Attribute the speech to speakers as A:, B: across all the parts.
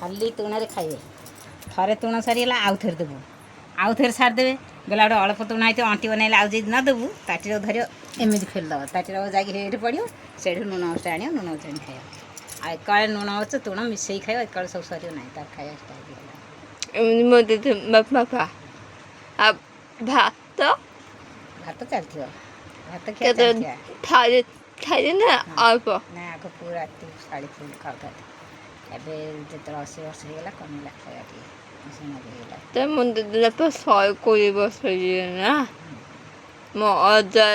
A: खाली तुण खाइबे थे तुण सरीगला आउ थे देबू आउ थे छाड़देवे गला गोटे अल्प तुण आई अंटी बनैले आउ न देबू ताटी धर एमती खोलदेव ताटी जाकि पड़ो से लुण अंश आण लुण अंश आनी खाइबा एकाले लुण अंश तुण मिसई खाइबा एकाले सब सर ना तार खाइबा
B: भात
A: भात चलती भात खिया
B: ना अल्प
A: ना आग पूरा शाड़ी फुल खाऊता एवं जो 80 वर्ष होगा कमिला खाया
B: तो मुझे तो 120 वर्ष ना मो अजा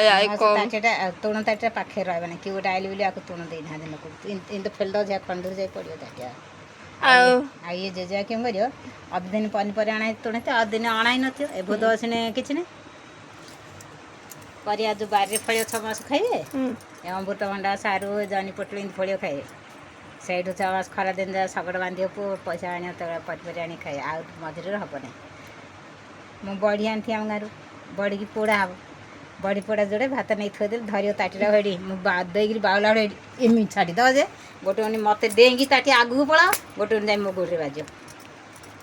A: तुण ताटा पाखे रहा कि गोटे आइली बोली आपको तुण दे ना लोक इन फेल दो जा खंड जाए पड़ो ताटिया आ ये जेजा क्यों कर अध दिन पनीपरिया अणाई तुणे तो अध दिन अणाई न भूत अच्छे कि नहीं परिया जो बारे फल 6 मास खाइबे अमृतभंडा सारू जनी पोटल इन फल खाइबे से 6 मास खरा दिन जा सगड़ बांधि पु पैसा आने पनीपरिया आनी खाए आ मझे हेनी मु बड़ी आनी आम गाँव बड़ी की पोड़ा हम बड़ी पोड़ा जोड़े भात नहीं थोदेल धरियो ताटीटा हेड़ी मुझे बाउला एमि छाड़ी दे जे गोटे ओनी मत डेंगी ताटी आगू पलाओ गोटे ओनी जाए मो गोड़े बाजो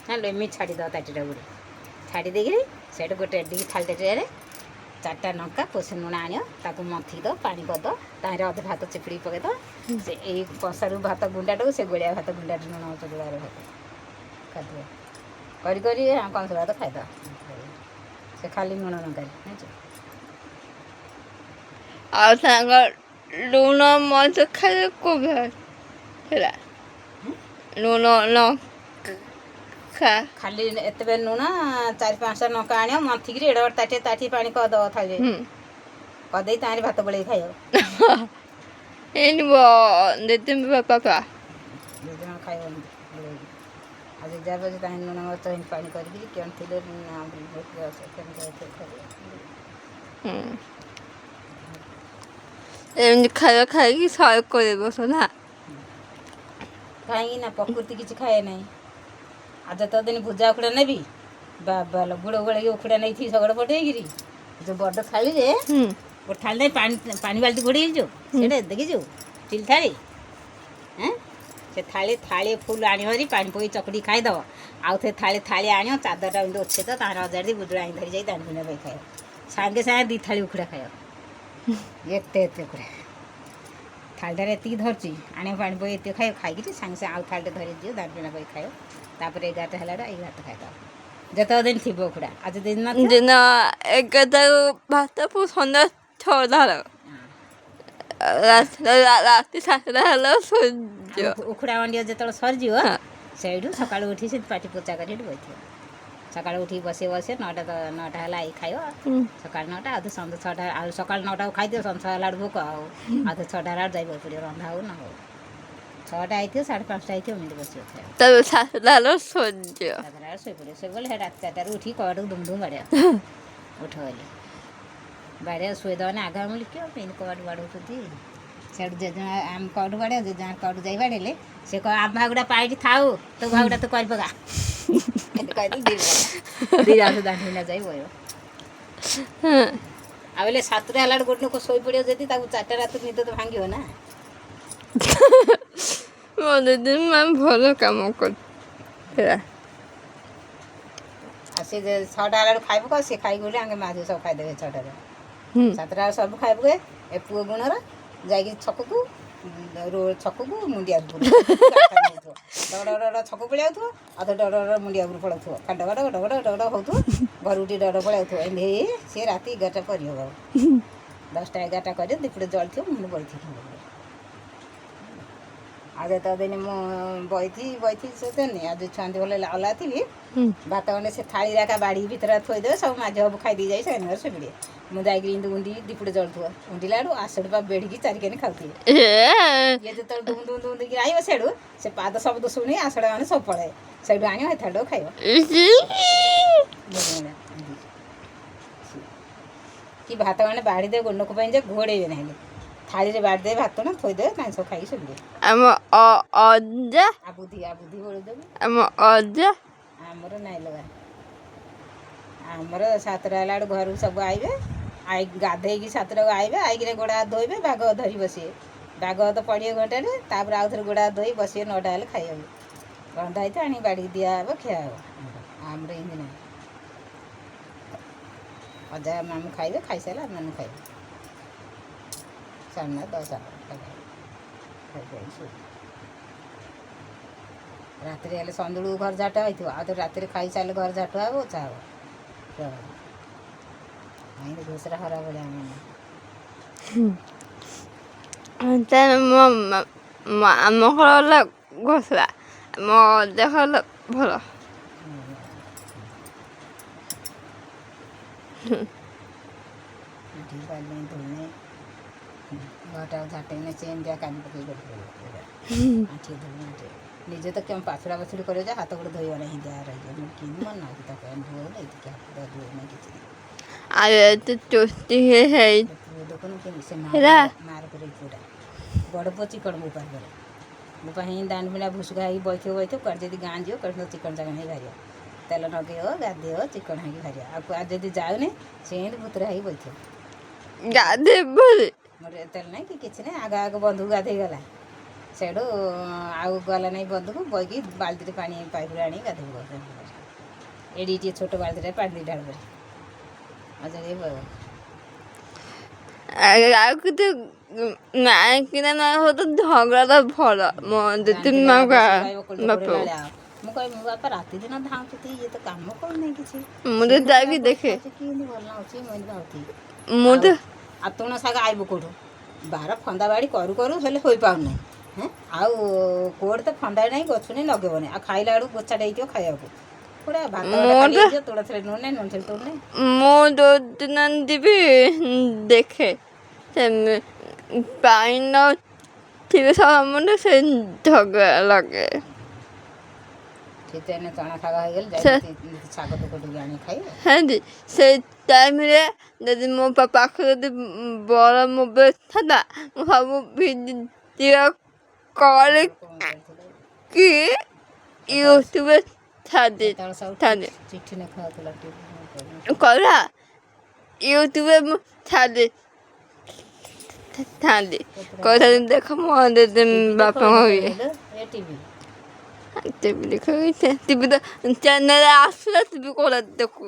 A: हाँ एमि छाड़ी दे ताटीटा गोड़े छाड़ी देगी से गोटे डी थालटे 4टा लंका पोष लुण आण मथी दो पानी करद तार अधे भात चिपुड़ी पकईद से यही कंसारू भात गुंडाटा से गोलिया भात गुंडा लुण चुड़ार भात खाद करी कंस भात खाद से खाली लुण लंका
B: लुण मत खाए को लुण
A: खाली एत लुण 4-5टा लंका आण मथिक एड़ ताटे ताटी पानी करदे थाली करदे तार भात गोल खाइब
B: पापा
A: खाइब आज जा बजे लुण मत पानी कर
B: खाଇବା ଖାଇକି 120 ବର୍ଷ ନା
A: कहीं ना प्रकृति किसी खाए ना आज तो दिन भुजा उखुड़ा नेबी बाबा लो गुड़ गोल उखुड़ा नहीं थी सगड़ पटेगिरी जो बड़ थाली रे गोटे थाली पानी बाल्टी घोड़ी जो से देखी जो स्टील थाली हैं से थाली फुल आनी पानी पकई चकड़ी खाईदब आउ थे थाली आण चादरटा एमती ओछे तो तार हजारी बुजुड़ा आनी धरी जाई दानी पिना खाए सागे सागे 2 थाली उखुड़ा खाइब एते उखुड़ा थालटार एति धरची आने पानी पई एत खाइब खाई सागे सागे आउ थालटे धरी दियो दानी पिना खाइब तापर 11टा है 11टा खाइद जत दिन थी उखुड़ा आज दिन
B: दिन 11टा भात सन्ध्या 6टा राति 7टा है
A: उखुड़ा मंडिया जो सरजी से सका उठी से पाटी पोचा कर बस सका उठी बसे 9टा है खाइब सका 9टा आधे सन्ध्या 6टा आ सका 9टा खाई सन्ध्या है भोक आधे 6टा जाए पड़ो रंधा हो ना हो 6टा आई 5:30 आई एमती बस शोई पड़े रात 4टार उठी कड़ दुम बाड़े उठ गले बाड़े शुएदने आगा मिली क्यों कड़ बाड़े से जेजा आम कड़ बाड़े जेजा कड़ जाई बाड़े से कह आम भागुड़ा पाई थाऊ तो भागुड़ा तो कर पका दाना जाई बो आबले 7टा है गोटे लोक शोई पड़ो जदि 4टा रात निद तो भांग ना
B: भल कम कर
A: से 6टा है खाइब कह सी खाई गले आगे माँ सब खाईदे 6टा 7टा सब खाइब ए पुओ गुणर जा छक को मुंडिया डर छक पलिया अध डर मुंडिया पड़ाऊ खड गड़ गड़ गड़ गड़ हो घर उठी डर पड़ाऊ एमती सी राति 11टा कर 10टा 11टा कर दीपड़े जल थी मुझे बही आज तो दिन बही से आज छुआ भले अला थी भात गंडे से थाली राका बाड़ी भर थोदे सब माझे हब खाई दी जाए से सुबिड़े मुझे उंडी दीपड़े जलुव उंडिला आसड़ पा बेढ़ी चारिके खाऊ ये जो दुम दुम दुम दुम आईब सेडू से पाद शब्द शुणी आसड़ मैंने सब पड़े से आने थाल खाइब कि भात गंडे बाड़ी दे गोंडक घोड़े ना थाली रे बाड़ी दे भात ना थोदे सब खाई सुबिड़े बुद्धि आमर नाई लगा आमर 7टा है घर सब आईबे आई गाधे 7टा आईबे आईकि गोड़ा धोबे बाघ धरी बसिए बाघ तो पड़े घंटे तापर आउ थे गोड़ा धोई बसिए 9टा है खाइबे ରନ୍ଧା ହେଇଥିବ ଆଣି ବାଡ଼ିକି ଦିଆହେବ ଖିଆ ହେବ ଆମର ଏମିତି ନାହିଁ ଅଜା ମାମୁଁ ଖାଇବେ ଖାଇସାରିଲେ ଆମମାନେ ଖାଇବେ 9:30 10 ରାତିରେ ହେଲେ ସନ୍ଧ୍ୟାବେଳକୁ ଘର ଝାଟ ହେଇଥିବ ଆଉ ତ ରାତିରେ ଖାଇସାରିଲେ ଘର ଝାଟ ହେବ ଓଛା ହେବ ଏମିତି ଘୁଷରା ହରା ଭଳିଆ ଆମେ
B: ଆମ ଘର ହେଲା ଘୋଷରା ମୋ ଦେହ ହେଲା ଭଲ
A: ଠିକ୍ ପାରିଲେ ଧୋଇନେ ଘରଟା ଝାଟେଇନେ ସେ ଏମିତିଆ କାନି ପକେଇ ଆଣ୍ଠିଏ ଧୋଇ ଆଣ୍ଠିଏ ନିଜେ ତ କେଉଁ ପାଛୁଡ଼ା ପାଛୁଡ଼ି କରିବ ଯେ ହାତ ଗୋଡ଼ ଧୋଇବ ନାହିଁ ଦେହ ରହିଯିବ ମୁଁ କିନି ମନ ନାହିଁ ତାକୁ ଧୋଇ ନେଇକି ହାତ ଧୋଇ ନାହିଁ କିଛି
B: ଆଉ ଏତେ ଚୁଟି ହେଇ
A: ଦେଖୁନୁ କେମିତି ସେ
B: ହେଲା
A: ମାର করে ପୁଅଟା ବଡ଼ ପୁଅ ଚିକଣ ମୋ ପାଖରେ ମୋ ପାଇଁ ଦାଣ୍ଡ ପିଲା ଭୁସୁକା ହେଇକି ବଇଥିବ କୁଆଡ଼େ ଯଦି ଗାଁ ଯିବ କୁଆଡ଼େ ଚିକଣ ଚାକଣ ହେଇ ବାହାରିବ ତେଲ ଲଗେଇବ ଗାଧେଇବ ଚିକଣ ହେଇକି ବାହାରିବ ଆଉ କୁଆଡ଼େ ଯଦି ଯାଉନି ସେମିତି ଭୁତୁରା ହେଇକି ବଇଥିବ
B: ଗାଧେଇବ
A: ମୋର ତେଲ ନାହିଁ କି କିଛି ନାହିଁ ଆଗ ବନ୍ଧୁକୁ ଗାଧେଇ ଗଲା ସେଇଠୁ ଆଉ ଗଲା ନାହିଁ ବନ୍ଧୁକୁ ବଇକି ବାଲ୍ଟିରେ ପାଣି ପାଇପ୍ରୁ ଆଣିକି ଗାଧେଇବ ଏଠି ଟିକେ ଛୋଟ ବାଲ୍ଟିରେ ପାଣି ଢାଳିବ
B: ଆଉ କିନ୍ତୁ କିନା ନା ହতো ଝଗଡ଼ା ଭଲ ମୋ ଦିଦି ମା ବାପ
A: ମୁଁ କହିବି ମୋ ବାପା ରାତି ଦିନ ଧାଉଁଛନ୍ତି ଇଏ ତ କାମ କରୁନାହିଁ କିଛି
B: ମୁଁ ତ ଯାଇକି ଦେଖେ
A: କେମିତି ଭଲ ଲାଗୁଛି ମୁଁ ଏମିତି ଭାବୁଥିଲି
B: ମୁଁ ତ
A: ଆଉ ତୁଣ ଶାଗ ଆଇବୁ କେଉଁଠୁ ବାର ଫନ୍ଦା ବାଡ଼ି କରୁ ହେଲେ ହୋଇପାରୁନାହିଁ ଆଉ କୋଉଠି ତ ଫନ୍ଦା ନାହିଁ ଗଛ ନେଇ ଲଗେଇବନି ଆଉ ଖାଇଲା ବେଳକୁ ଗୋଛାଟେ ହେଇଥିବ ଖାଇବାକୁ ପୁରା ଭାତ ଖାଲି ହେଇଯିବ ତୋଡ଼ା ଥରେ ନୁହେଁ ନାହିଁ ନୁହେଁ ତୋଡ଼ ନାହିଁ
B: ମୁଁ ଯୋଉଦିନ ଯିବି ଦେଖେ ପାଣି ନଥିବେ ସମୟରେ ସେ ଝଗଡ଼ା ଲାଗେ
A: ସେଥିପାଇଁ ଚଣା ଶାଗ ହେଇଗଲେ ଶାଗ ତ କୋଉଠିକି ଆଣି ଖାଇବେ
B: ହେନ୍ତି ସେ ଟାଇମ୍ରେ ଯଦି ମୋ ପାଖରେ ଯଦି ବଡ଼ ମୋବାଇଲ୍ ଥାନ୍ତା ମୁଁ ସବୁ ଭିଡ଼ିଓ କରିକି ୟୁଟ୍ୟୁବରେ ଛାଡ଼ି
A: ଚିଠି ଲେଖା ହେଉଥିଲା
B: କଲା ୟୁଟ୍ୟୁବରେ ମୁଁ ଛାଡ଼ି ଥାନ୍ତି କହିଥାନ୍ତି ଦେଖ ମୋ ବାପାଙ୍କ ଇଏ ଟିଭି ଦେଖ ଟିଭି ତ ଚ୍ୟାନେଲ୍ ଆସିଲା ଟିଭି କୋଉଟା ଦେଖୁ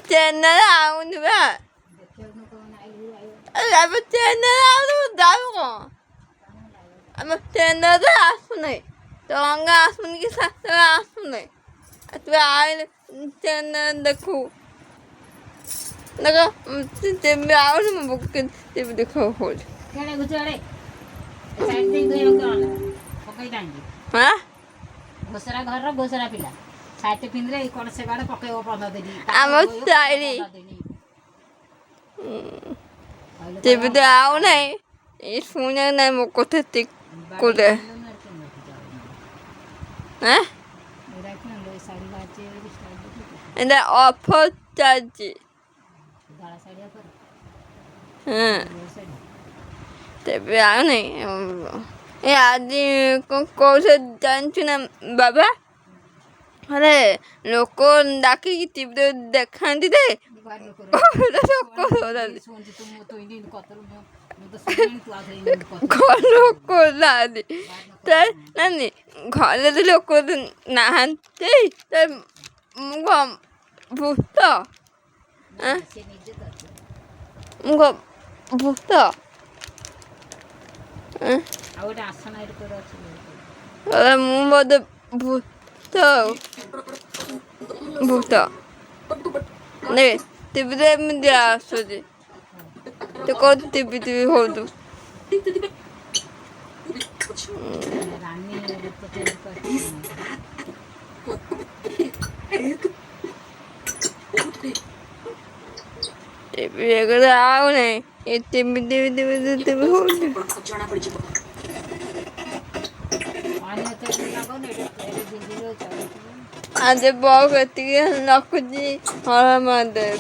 B: ଚ୍ୟାନେଲ୍ ଆଉନି ବା ଏବେ ଚ୍ୟାନେଲ୍ ଆଉନି ଯାଉ କ'ଣ ଆମ ଚ୍ୟାନେଲ୍ରେ ଆସୁନାହିଁ ଟଙ୍କା ଆସୁନି କି ସାତଟା ଆସୁନାହିଁ ତୁ ଆଇଲେ ଚ୍ୟାନେଲ୍ ଦେଖୁ ଦେଖ ଟିଭି ଆଉନି ମୋ ଟିଭି ଦେଖ ହଉଛି
A: ଘୋଷରା ଘରର ଘୋଷରା ପିଲା ସାଇଟ୍ ପିନ୍ଧିଲେ ଏଇ କଣ ସେ ଗାଡ଼ ପକେଇବ 15 ଦିନ
B: ଆମ ଶାଢ଼ୀ ଟିଭି ତ ଆଉ ନାହିଁ ଏଇ ଶୁଣିବାକୁ ନାହିଁ ମୋ କଥା କୋଉଟା ଏଇଟା ଅଫର୍ ଚାଲିଛି ତେବେ ଆଉ ନାହିଁ ଏ ଆଜି କ'ଣ କହୁଛ ଜାଣିଛୁ ନା ବାବା ଆରେ ଲୋକ ଡାକିକି ଟିଭିରେ ଦେଖାନ୍ତି ଯେ ଲୋକ ନାହାନ୍ତି ନାନି ଘରେ ତ ଲୋକ ନାହାନ୍ତି ମୁଁ କ'ଣ ଭୂତ ମୁଁ କ'ଣ ଭୂତ ମୁଁ ବୋଧେ ଭୂତ ଟିଭିରେ ଏମିତି ଆସୁଛି ତୁ କହୁଛୁ ଟିଭି ହଉଛୁ ଟିଭି ଏଗୁଡ଼ା ଆଉ ନାହିଁ ଏ ଟିଭି ହଉଛି ଆଜି ବହୁତ ଏତିକି ରଖୁଛି ହର ମହାଦେବ